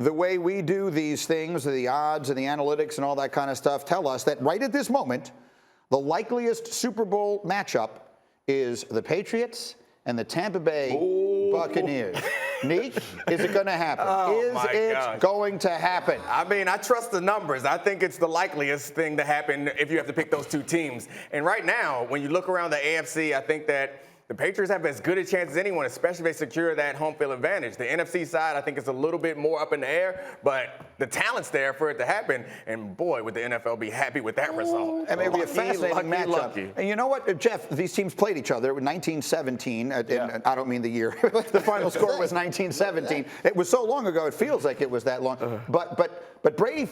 the way we do these things, the odds and the analytics and all that kind of stuff, tell us that right at this moment, the likeliest Super Bowl matchup is the Patriots and the Tampa Bay Buccaneers. Neek, is it going to happen? Going to happen? I mean, I trust the numbers. I think it's the likeliest thing to happen if you have to pick those two teams. And right now, when you look around the AFC, I think that the Patriots have as good a chance as anyone, especially if they secure that home field advantage. The NFC side, I think, is a little bit more up in the air, but the talent's there for it to happen. And boy, would the NFL be happy with that result. And maybe a fascinating matchup. And you know what, Jeff? These teams played each other in 1917. I don't mean the year. The final score was 1917. It was so long ago. It feels like it was that long. But Brady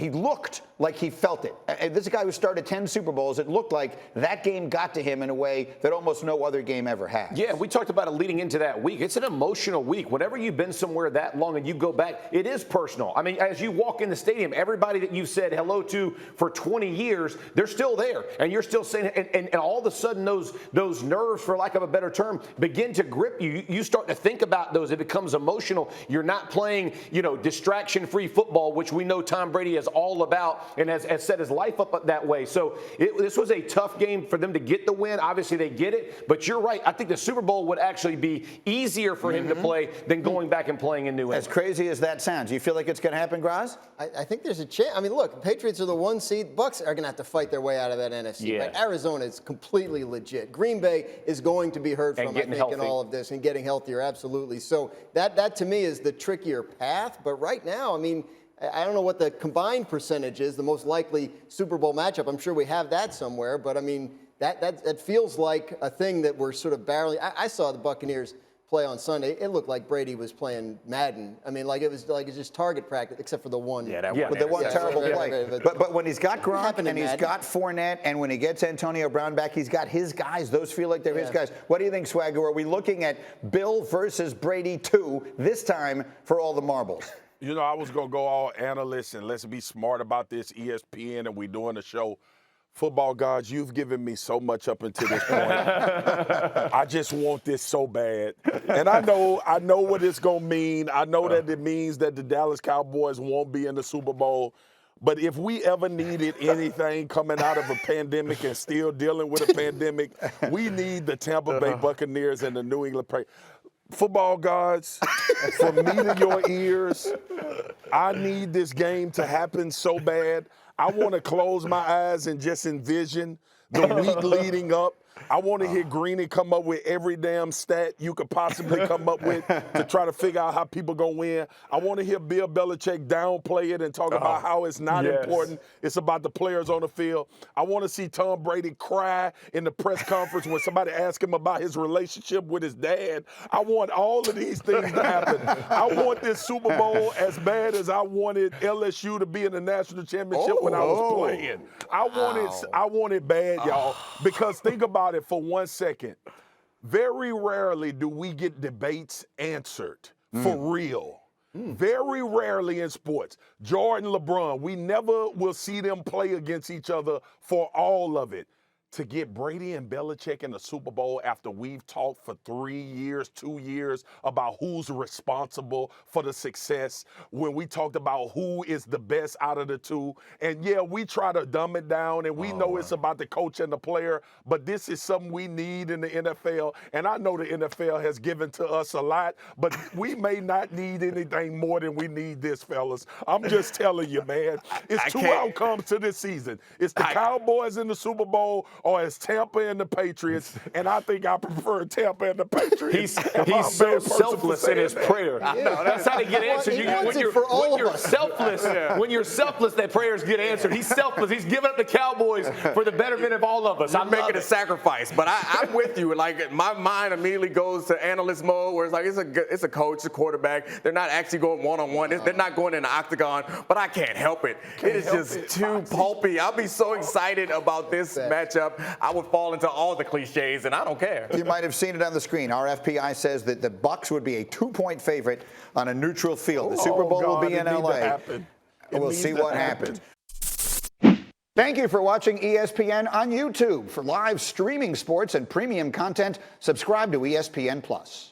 looked like he felt it. And this is a guy who started 10 Super Bowls. It looked like that game got to him in a way that almost no other game ever has. Yeah, we talked about it leading into that week. It's an emotional week. Whenever you've been somewhere that long and you go back, it is personal. I mean, as you walk in the stadium, everybody that you've said hello to for 20 years, they're still there. And you're still saying, and all of a sudden those nerves, for lack of a better term, begin to grip you. You start to think about those. It becomes emotional. You're not playing, distraction-free football, which we know Tom Brady is all about and has set his life up that way. So this was a tough game for them to get the win. Obviously, they get it. But you're right. I think the Super Bowl would actually be easier for him to play than going back and playing in New England. As crazy as that sounds, you feel like it's going to happen, Graz? I think there's a chance. I mean, look, the Patriots are the 1 seed. Bucks are going to have to fight their way out of that NFC. Yeah. But Arizona is completely legit. Green Bay is going to be heard from, I think, in all of this and getting healthier, absolutely. So that to me is the trickier path. But right now, I mean, I don't know what the combined percentage is, the most likely Super Bowl matchup. I'm sure we have that somewhere. But, I mean, that feels like a thing that we're sort of barreling. I saw the Buccaneers play on Sunday. It looked like Brady was playing Madden. I mean, it's just target practice, except for the one. The one terrible play. But when he's got Gronk and he's got Fournette, and when he gets Antonio Brown back, he's got his guys. Those feel like they're his guys. What do you think, Swagger? Are we looking at Bill versus Brady 2 this time for all the marbles? I was going to go all analysts and let's be smart about this, ESPN, and we doing a show. Football gods, you've given me so much up until this point. I just want this so bad. And I know what it's going to mean. I know that it means that the Dallas Cowboys won't be in the Super Bowl. But if we ever needed anything coming out of a pandemic and still dealing with a pandemic, we need the Tampa Bay Buccaneers and the New England Patriots. Football gods, from me to your ears, I need this game to happen so bad. I want to close my eyes and just envision the week leading up. I want to hear Greeny come up with every damn stat you could possibly come up with to try to figure out how people going to win. I want to hear Bill Belichick downplay it and talk about how it's not important. It's about the players on the field. I want to see Tom Brady cry in the press conference when somebody asks him about his relationship with his dad. I want all of these things to happen. I want this Super Bowl as bad as I wanted LSU to be in the national championship when I was playing. I want it bad, y'all, because think about it for 1 second. Very rarely do we get debates answered for real. Very rarely in sports. Jordan, LeBron, we never will see them play against each other for all of it. To get Brady and Belichick in the Super Bowl after we've talked for 3 years, 2 years about who's responsible for the success, when we talked about who is the best out of the two. And yeah, we try to dumb it down and we know it's about the coach and the player, but this is something we need in the NFL. And I know the NFL has given to us a lot, but we may not need anything more than we need this, fellas. I'm just telling you, man. It's two outcomes to this season. It's the Cowboys in the Super Bowl, or it's Tampa and the Patriots, and I think I prefer Tampa and the Patriots. He's so selfless in his prayer. That's how they get answered. When you're selfless, that prayers get answered. He's selfless. He's giving up the Cowboys for the betterment of all of us. I'm making a sacrifice, but I'm with you. Like, my mind immediately goes to analyst mode, where it's like it's a coach, a quarterback. They're not actually going one-on-one. They're not going in the octagon, but I can't help it. It is just too pulpy. I'll be so excited about this matchup. I would fall into all the cliches, and I don't care. You might have seen it on the screen. Our FPI says that the Bucs would be a 2-point favorite on a neutral field. The Super Bowl will be in L.A. We'll see what happens. Thank you for watching ESPN on YouTube. For live streaming sports and premium content, subscribe to ESPN+.